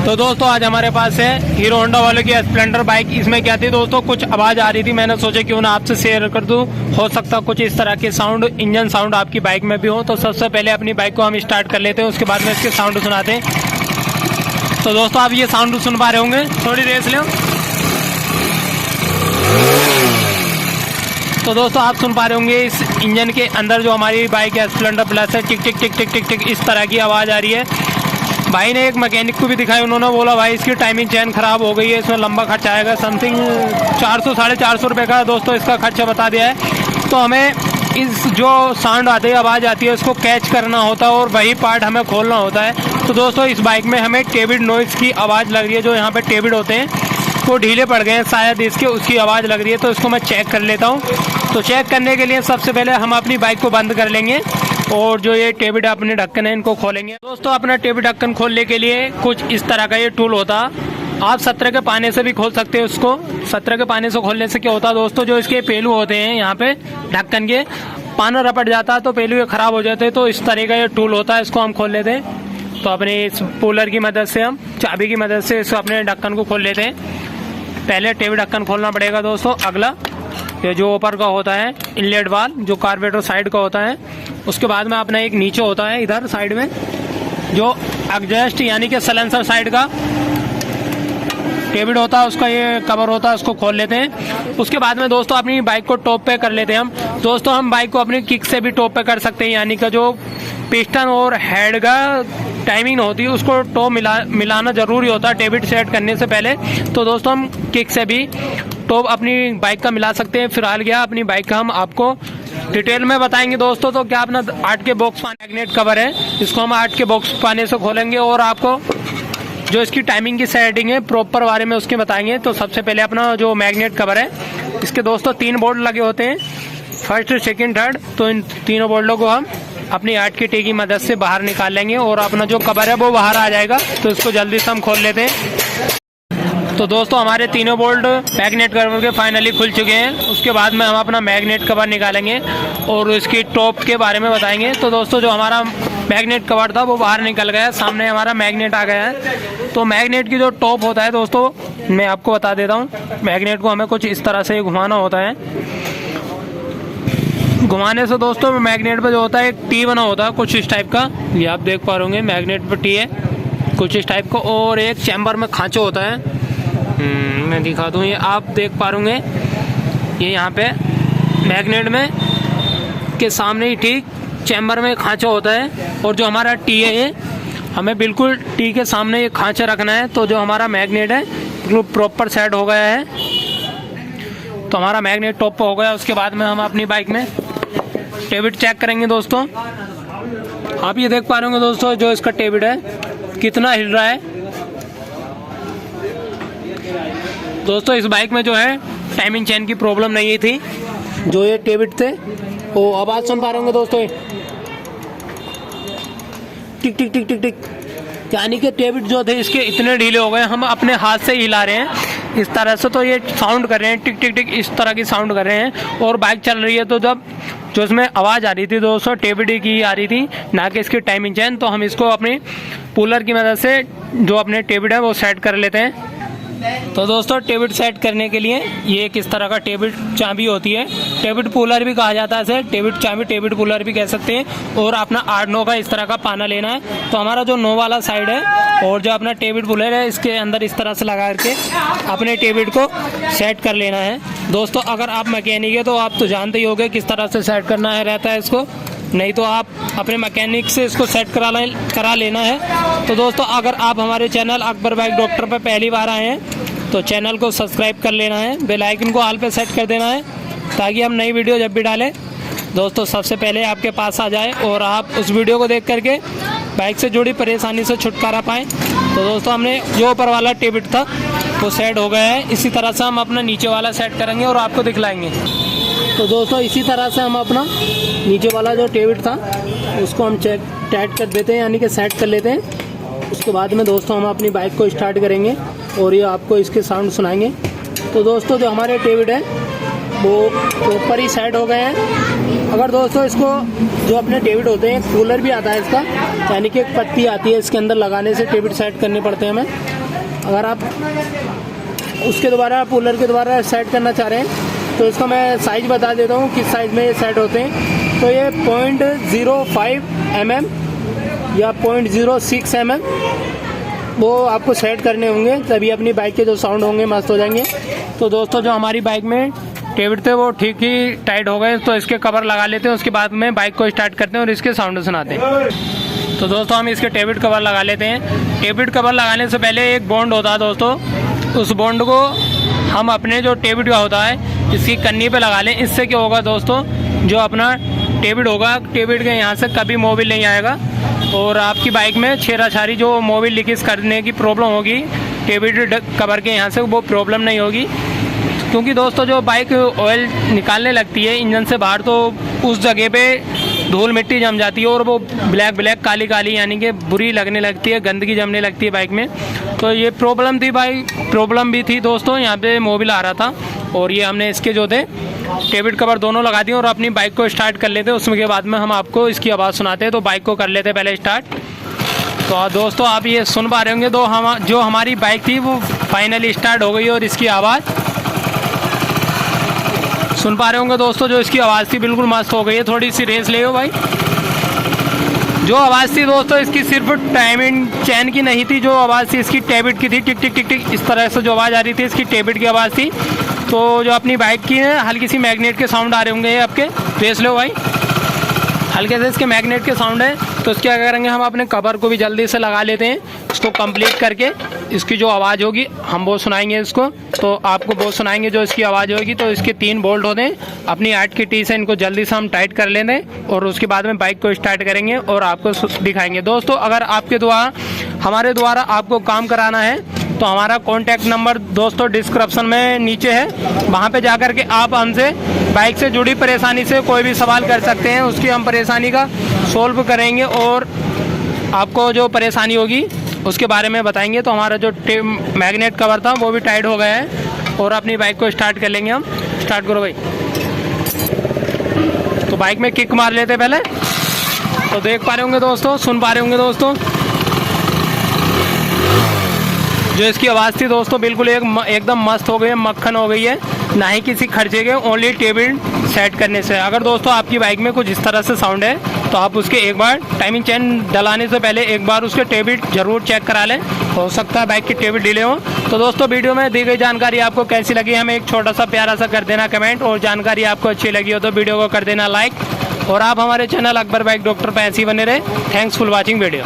तो दोस्तों आज हमारे पास है हीरो होंडा वाले की स्प्लेंडर बाइक। इसमें क्या थी दोस्तों, कुछ आवाज आ रही थी, मैंने सोचा क्यों ना आपसे शेयर कर दूं। हो सकता कुछ इस तरह के साउंड, इंजन साउंड आपकी बाइक में भी हो। तो सबसे पहले अपनी बाइक को हम स्टार्ट कर लेते हैं, उसके बाद में इसके साउंड सुनाते हैं। तो दोस्तों आप ये साउंड सुन पा रहे होंगे, थोड़ी रेस लो। तो दोस्तों आप सुन पा रहे होंगे इस इंजन के अंदर जो हमारी बाइक है स्प्लेंडर प्लस है, टिक टिक टिक टिक टिक टिक इस तरह की आवाज़ आ रही है। भाई ने एक मैकेनिक को भी दिखाई, उन्होंने बोला भाई इसकी टाइमिंग चेन खराब हो गई है, इसमें लंबा खर्चा आएगा, समथिंग 400 साढ़े 400 रुपये का दोस्तों इसका खर्चा बता दिया है। तो हमें इस जो साउंड आती है, आवाज़ आती है, उसको कैच करना होता है और वही पार्ट हमें खोलना होता है। तो दोस्तों इस बाइक में हमें टेबिड नॉइज़ की आवाज़ लग रही है। जो यहाँ पे टेबिड होते हैं वो ढीले पड़ गए हैं शायद इसके, उसकी आवाज़ लग रही है। तो इसको मैं चेक कर लेता हूँ। तो चेक करने के लिए सबसे पहले हम अपनी बाइक को बंद कर लेंगे और जो ये टेबिड अपने ढक्कन है इनको खोलेंगे। दोस्तों अपना टेबिड ढक्कन खोलने के लिए कुछ इस तरह का ये टूल होता। आप 17 के पाने से भी खोल सकते हैं उसको। 17 के पाने से खोलने से क्या होता है दोस्तों, जो इसके पेलू होते हैं यहाँ पे ढक्कन के, पाना रपट जाता है तो पेलू ये खराब हो जाते हैं। तो इस तरह का ये टूल होता है, इसको हम खोल लेते हैं। तो अपने इस पुलर की मदद से, हम चाबी की मदद से इस अपने ढक्कन को खोल लेते हैं। पहले टेबिड ढक्कन खोलना पड़ेगा दोस्तों। अगला ये जो ऊपर का होता है इनलेट वाल, जो कार्बोरेटर साइड का होता है, उसके बाद में अपना एक नीचे होता है इधर साइड में जो एग्जॉस्ट यानी कि साइलेंसर साइड का टेबिड होता है, उसका ये कवर होता है, उसको खोल लेते हैं। उसके बाद में दोस्तों अपनी बाइक को टॉप पे कर लेते हैं हम। दोस्तों हम बाइक को अपनी किक से भी टॉप पे कर सकते हैं, यानी कि जो पिस्टन और हेड का टाइमिंग होती है उसको टॉप मिलाना जरूरी होता है टेबिड सेट करने से पहले। तो दोस्तों हम किक से भी टॉप अपनी बाइक का मिला सकते हैं। फिलहाल क्या अपनी बाइक का हम आपको डिटेल में बताएंगे दोस्तों। तो क्या अपना 8 के बॉक्स मैग्नेट कवर है, इसको हम 8 के बॉक्स पाने से खोलेंगे और आपको जो इसकी टाइमिंग की सेटिंग है प्रॉपर बारे में उसके बताएंगे। तो सबसे पहले अपना जो मैग्नेट कवर है, इसके दोस्तों 3 बोल्ट लगे होते हैं, फर्स्ट सेकंड थर्ड। तो इन तीनों बोल्टों को हम अपनी 8 की टी की मदद से बाहर निकाल लेंगे और अपना जो कवर है वो बाहर आ जाएगा। तो इसको जल्दी से हम खोल लेते हैं। तो दोस्तों हमारे तीनों बोल्ट मैग्नेट कवर के फाइनली खुल चुके हैं। उसके बाद में हम अपना मैग्नेट कवर निकालेंगे और इसकी टॉप के बारे में बताएंगे। तो दोस्तों जो हमारा मैग्नेट कवर था वो बाहर निकल गया है, सामने हमारा मैग्नेट आ गया है। तो मैग्नेट की जो टॉप होता है दोस्तों मैं आपको बता देता हूँ। मैग्नेट को हमें कुछ इस तरह से घुमाना होता है। घुमाने से दोस्तों मैग्नेट पे जो होता है एक टी बना होता है कुछ इस टाइप का, ये आप देख पा रहे होंगे मैग्नेट पे टी है कुछ इस टाइप का। और एक चैम्बर में खांचा होता है, मैं दिखा दूँ, ये आप देख पा रहे होंगे, ये यहाँ पे मैग्नेट में के सामने ही ठीक चैम्बर में खांचा होता है। और जो हमारा टी है ये हमें बिल्कुल टी के सामने ये खांचा रखना है। तो जो हमारा मैग्नेट है बिल्कुल प्रॉपर सेट हो गया है। तो हमारा मैग्नेट टॉप पे हो गया। उसके बाद में हम अपनी बाइक में टेबिड चेक करेंगे दोस्तों। आप ये देख पा रहे होंगे दोस्तों जो इसका टेबिड है कितना हिल रहा है। दोस्तों इस बाइक में जो है टाइमिंग चेन की प्रॉब्लम नहीं थी, जो ये टेबिड थे वो आवाज़ सुन पा रहे होंगे दोस्तों, टिक टिक टिक टिक टिक, यानी कि टेबिड जो थे इसके इतने ढीले हो गए, हम अपने हाथ से हिला रहे हैं इस तरह से। तो ये साउंड कर रहे हैं टिक टिक टिक, इस तरह की साउंड कर रहे हैं। और बाइक चल रही है तो जब जो इसमें आवाज़ आ रही थी दोस्तों टेबिड की आ रही थी, ना कि इसकी टाइमिंग चेन। तो हम इसको अपनी पुलर की मदद से जो अपने टेबिड है वो सेट कर लेते हैं। तो दोस्तों टेबिड सेट करने के लिए ये किस तरह का टेबिड चाबी होती है, टेबिड पुलर भी कहा जाता है इसे, टेबिड चाबी टेबिड पुलर भी कह सकते हैं। और अपना 8-9 का इस तरह का पाना लेना है। तो हमारा जो 9 वाला साइड है और जो अपना टेबिड पुलर है इसके अंदर इस तरह से लगा करके अपने टेबिड को सेट कर लेना है। दोस्तों अगर आप मैकेनिक है तो आप तो जानते ही होंगे किस तरह से सेट करना है रहता है इसको, नहीं तो आप अपने मैकेनिक से इसको सेट करा लेना है। तो दोस्तों अगर आप हमारे चैनल अकबर बाइक डॉक्टर पर पहली बार आए हैं तो चैनल को सब्सक्राइब कर लेना है, बेल आइकन को ऑल पे सेट कर देना है ताकि हम नई वीडियो जब भी डालें दोस्तों सबसे पहले आपके पास आ जाए और आप उस वीडियो को देख करके बाइक से जुड़ी परेशानी से छुटकारा पाएँ। तो दोस्तों हमने जो ऊपर वाला टेबिड था वो सेट हो गया है। इसी तरह से हम अपना नीचे वाला सेट करेंगे और आपको दिखलाएंगे। तो दोस्तों इसी तरह से हम अपना नीचे वाला जो टेबिड था उसको हम टाइट कर देते हैं, यानी कि सेट कर लेते हैं। उसके बाद में दोस्तों हम अपनी बाइक को स्टार्ट करेंगे और ये आपको इसके साउंड सुनाएंगे। तो दोस्तों जो हमारे टेबिड है वो प्रॉपर ही सेट हो गए हैं अगर दोस्तों इसको जो अपने टेबिट होते हैं, कूलर भी आता है इसका, यानी कि एक पत्ती आती है इसके अंदर लगाने से टेबिट सेट करने पड़ते हैं हमें। अगर आप उसके द्वारा कूलर के द्वारा सेट करना चाह रहे हैं तो इसका मैं साइज़ बता देता हूँ किस साइज़ में ये सेट होते हैं। तो ये 0.05 mm या 0.06 mm वो आपको सेट करने होंगे, तभी अपनी बाइक के जो साउंड होंगे मस्त हो जाएंगे। तो दोस्तों जो हमारी बाइक में टेबिट थे वो ठीक ही टाइट हो गए, तो इसके कवर लगा लेते हैं, उसके बाद में बाइक को स्टार्ट करते हैं और इसके साउंड सुनाते हैं। तो दोस्तों हम इसके टेबिट कवर लगा लेते हैं। टेबिट कवर लगाने से पहले एक बॉन्ड होता है दोस्तों, उस बॉन्ड को हम अपने जो टेबिट का होता है इसकी कन्नी पे लगा लें। इससे क्या होगा दोस्तों, जो अपना टेबिट होगा, टेबिट के यहाँ से कभी मोबिल नहीं आएगा और आपकी बाइक में छेड़छाड़ी जो मोबिल लीकेज करने की प्रॉब्लम होगी टेबिट कवर के यहाँ से, वो प्रॉब्लम नहीं होगी। क्योंकि दोस्तों जो बाइक ऑयल निकालने लगती है इंजन से बाहर, तो उस जगह पे धूल मिट्टी जम जाती है और वो ब्लैक काली काली यानी कि बुरी लगने लगती है, गंदगी जमने लगती है बाइक में। तो ये प्रॉब्लम थी भाई, प्रॉब्लम भी थी दोस्तों, यहाँ पे मोबिल आ रहा था और ये हमने इसके जो थे टेबिट कवर दोनों लगा दिए और अपनी बाइक को स्टार्ट कर लेते हैं। उसके बाद में हम आपको इसकी आवाज़ सुनाते हैं। तो बाइक को कर लेते पहले स्टार्ट। तो दोस्तों आप ये सुन पा रहे होंगे, तो जो हमारी बाइक थी वो फाइनली स्टार्ट हो गई और इसकी आवाज़ सुन पा रहे होंगे दोस्तों, जो इसकी आवाज़ थी बिल्कुल मस्त हो गई है। थोड़ी सी रेस ले हो भाई। जो आवाज़ थी दोस्तों इसकी सिर्फ टाइमिंग चैन की नहीं थी, जो आवाज़ थी इसकी टेबिट की थी। टिक टिक टिक टिक इस तरह से जो आवाज़ आ रही थी इसकी टेबिट की आवाज़ थी। तो जो अपनी बाइक की है हल्की सी मैग्नेट के साउंड आ रहे होंगे, ये आपके रेस लो भाई, हल्के से इसके मैग्नेट के साउंड है। तो इसके क्या करेंगे, हम अपने कवर को भी जल्दी से लगा लेते हैं। इसको कंप्लीट करके इसकी जो आवाज़ होगी हम वो सुनाएंगे इसको, तो आपको वो सुनाएंगे जो इसकी आवाज़ होगी। तो इसके 3 बोल्ट होते हैं, अपनी 8 की टी से इनको जल्दी से हम टाइट कर लेंगे और उसके बाद में बाइक को स्टार्ट करेंगे और आपको दिखाएंगे। दोस्तों अगर आपके द्वारा हमारे द्वारा आपको काम कराना है तो हमारा कॉन्टैक्ट नंबर दोस्तों डिस्क्रिप्शन में नीचे है, वहाँ पे जा कर के आप हमसे बाइक से जुड़ी परेशानी से कोई भी सवाल कर सकते हैं, उसकी हम परेशानी का सोल्व करेंगे और आपको जो परेशानी होगी उसके बारे में बताएंगे। तो हमारा जो मैग्नेट कवर था वो भी टाइट हो गया है और अपनी बाइक को स्टार्ट कर लेंगे हम। स्टार्ट करो भाई। तो बाइक में किक मार लेते पहले। तो देख पा रहे होंगे दोस्तों, सुन पा रहे होंगे दोस्तों, जो इसकी आवाज़ थी दोस्तों बिल्कुल एकदम मस्त हो गई है, मक्खन हो गई है, ना ही किसी खर्चे के, ओनली टेबिट सेट करने से। अगर दोस्तों आपकी बाइक में कुछ इस तरह से साउंड है तो आप उसके एक बार टाइमिंग चेन डलाने से पहले एक बार उसके टेबिट जरूर चेक करा लें, हो सकता है बाइक की टेबिट डिले हो। तो दोस्तों वीडियो में दी गई जानकारी आपको कैसी लगी हमें एक छोटा सा प्यारा सा कर देना कमेंट, और जानकारी आपको अच्छी लगी हो तो वीडियो को कर देना लाइक, और आप हमारे चैनल अकबर बाइक डॉक्टर पे ऐसे ही बने रहे। Thanks for watching video.